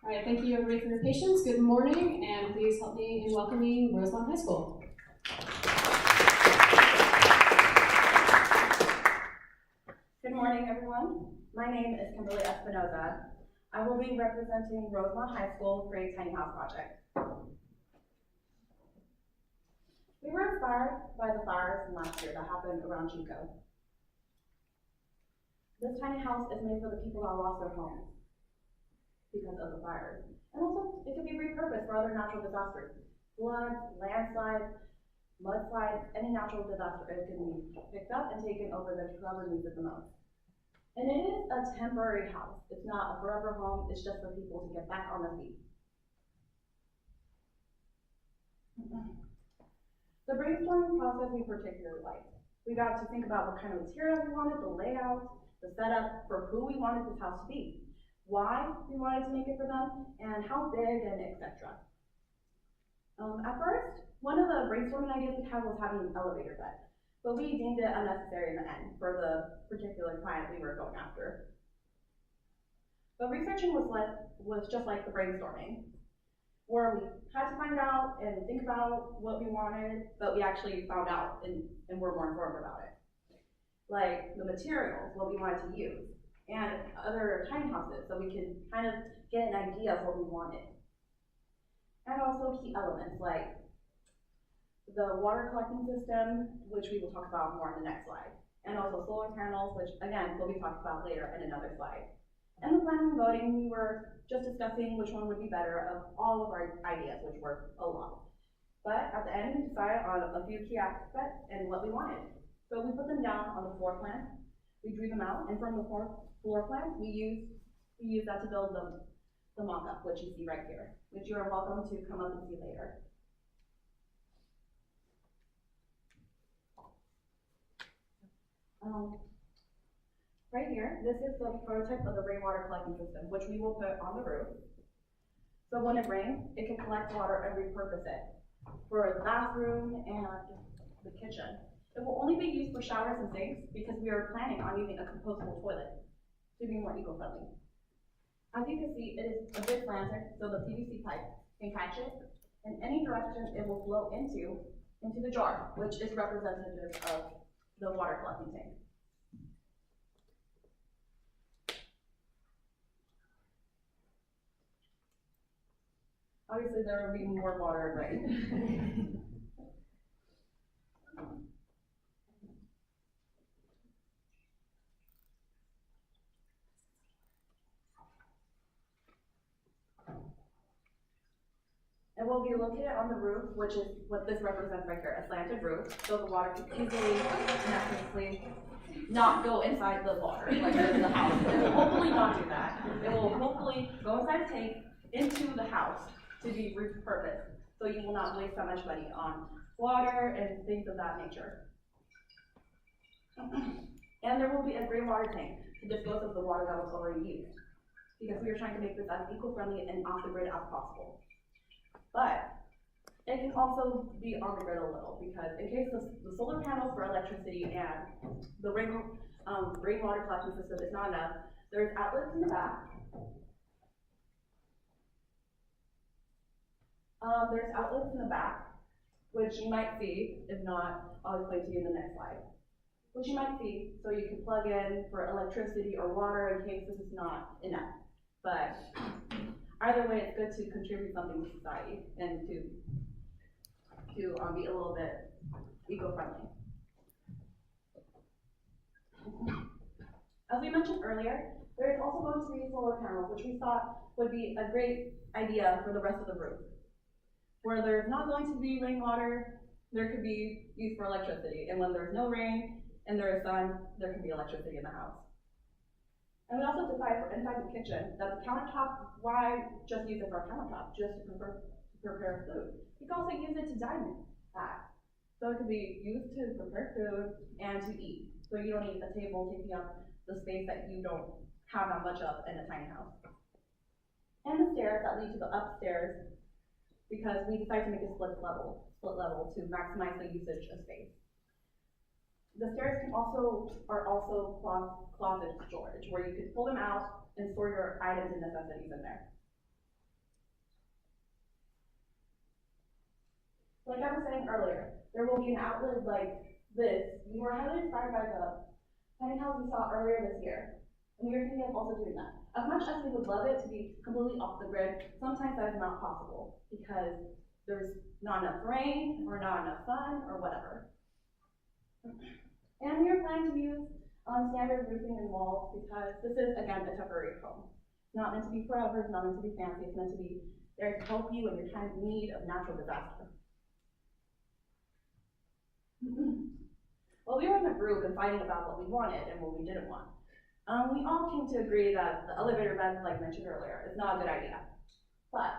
All right, thank you everybody for your patience. Good morning, and please help me in welcoming Rosemont High School. Good morning, everyone. My name is Kimberly Espinoza. I will be representing Rosemont High School Great Tiny House Project. We were inspired by the fires from last year that happened around Chico. This tiny house is made for the people that lost their homes because of the fires. And also, it can be repurposed for other natural disasters. Floods, landslides, mudslides, any natural disaster. It can be picked up and taken over to whoever needs it the most. And it is a temporary house. It's not a forever home. It's just for people to get back on their feet. The brainstorming process we particularly liked. We got to think about what kind of materials we wanted, the layout, the setup for who we wanted this house to be, why we wanted to make it for them, and how big, and etc. At first, one of the brainstorming ideas we had was having an elevator bed, but we deemed it unnecessary in the end for the particular client we were going after. But researching was just like the brainstorming, where we had to find out and think about what we wanted, but we actually found out and were more informed about it. Like the materials, what we wanted to use, and other tiny houses, so we could kind of get an idea of what we wanted. And also key elements like the water collecting system, which we will talk about more in the next slide, and also solar panels, which again will be talked about later in another slide. And the planning and voting, we were just discussing which one would be better of all of our ideas, which were a lot. But at the end, we decided on a few key aspects and what we wanted. So we put them down on the floor plan. We drew them out, and from the floor plan, we used that to build the mock-up, which you see right here, which you are welcome to come up and see later. Right here, this is the prototype of the rainwater collecting system, which we will put on the roof. So when it rains, it can collect water and repurpose it for the bathroom and the kitchen. It will only be used for showers and sinks because we are planning on using a compostable toilet to be more eco-friendly. As you can see, it is a bit slanted, so the PVC pipe can catch it in any direction it will flow into the jar, which is representative of the water collecting tank. Obviously, there will be more water, right? It will be located on the roof, which is what this represents right here, a slanted roof, so the water can easily and effortlessly not go inside the water, like in the house. It will hopefully not do that. It will hopefully go inside the tank into the house to be repurposed, so you will not waste so much money on water and things of that nature. And there will be a gray water tank to dispose of the water that was already used, because we are trying to make this as eco-friendly and off the grid as possible. But it can also be on the grid a little, because in case the solar panels for electricity and the rainwater collection system is not enough, there's outlets in the back. There's outlets in the back, which you might see. If not, I'll explain to you in the next slide. Which you might see, so you can plug in for electricity or water in case this is not enough. But either way, it's good to contribute something to society and to be a little bit eco-friendly. As we mentioned earlier, there is also going to be solar panels, which we thought would be a great idea for the rest of the roof. Where there's not going to be rainwater, there could be used for electricity. And when there's no rain and there is sun, there can be electricity in the house. And we also decided for inside the kitchen that the countertop, why just use it for a countertop, just to prepare food? You can also use it to dine at. So it could be used to prepare food and to eat. So you don't need a table taking up the space that you don't have that much of in a tiny house. And the stairs that lead to the upstairs, because we decided to make a split level to maximize the usage of space. The stairs are also closet storage, where you can pull them out and store your items and necessities in there. Like I was saying earlier, there will be an outlet like this. We were heavily inspired by the tiny house we saw earlier this year. And we were thinking of also doing that. As much as we would love it to be completely off the grid, sometimes that is not possible because there's not enough rain or not enough sun or whatever. And we are planning to use standard roofing and walls because this is, again, a temporary home. It's not meant to be forever, it's not meant to be fancy, it's meant to be there to help you in your time of need of natural disaster. Well, we were in a group and fighting about what we wanted and what we didn't want. We all came to agree that the elevator vent, like mentioned earlier, is not a good idea. But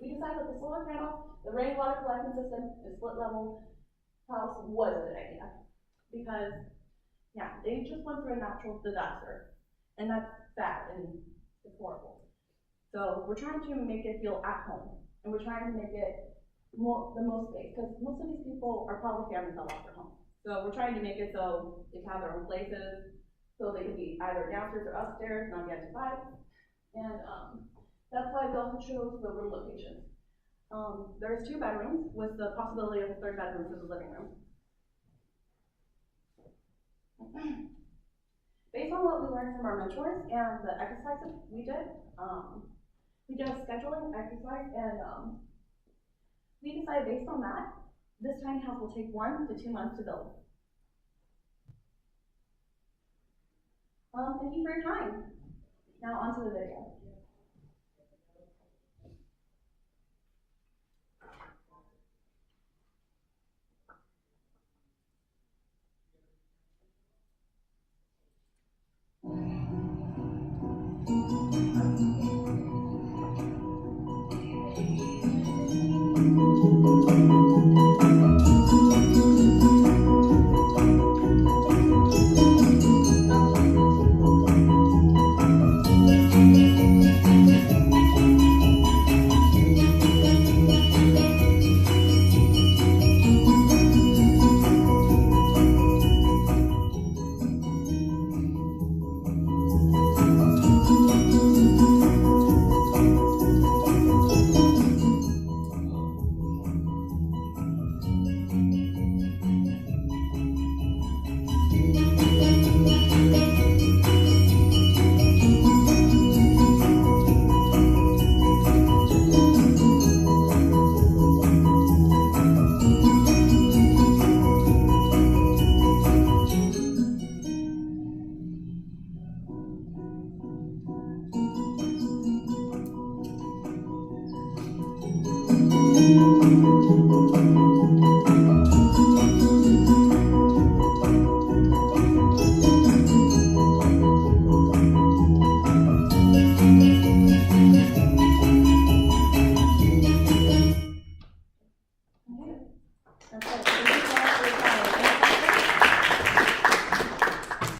we decided that the solar panels, the rainwater collection system, and split level house was a good idea. Because, yeah, they just went through a natural disaster. And that's sad and it's horrible. So we're trying to make it feel at home. And we're trying to make it the most space. Because most of these people are probably families that lost their home. So we're trying to make it so they can have their own places. So they can be either downstairs or upstairs, not get divided. And that's why we also chose the room locations. There's 2 bedrooms with the possibility of a 3rd bedroom for the living room. Based on what we learned from our mentors and the exercises we did a scheduling exercise and we decided based on that, this tiny house will take 1 to 2 months to build. Thank you for your time. Now on to the video.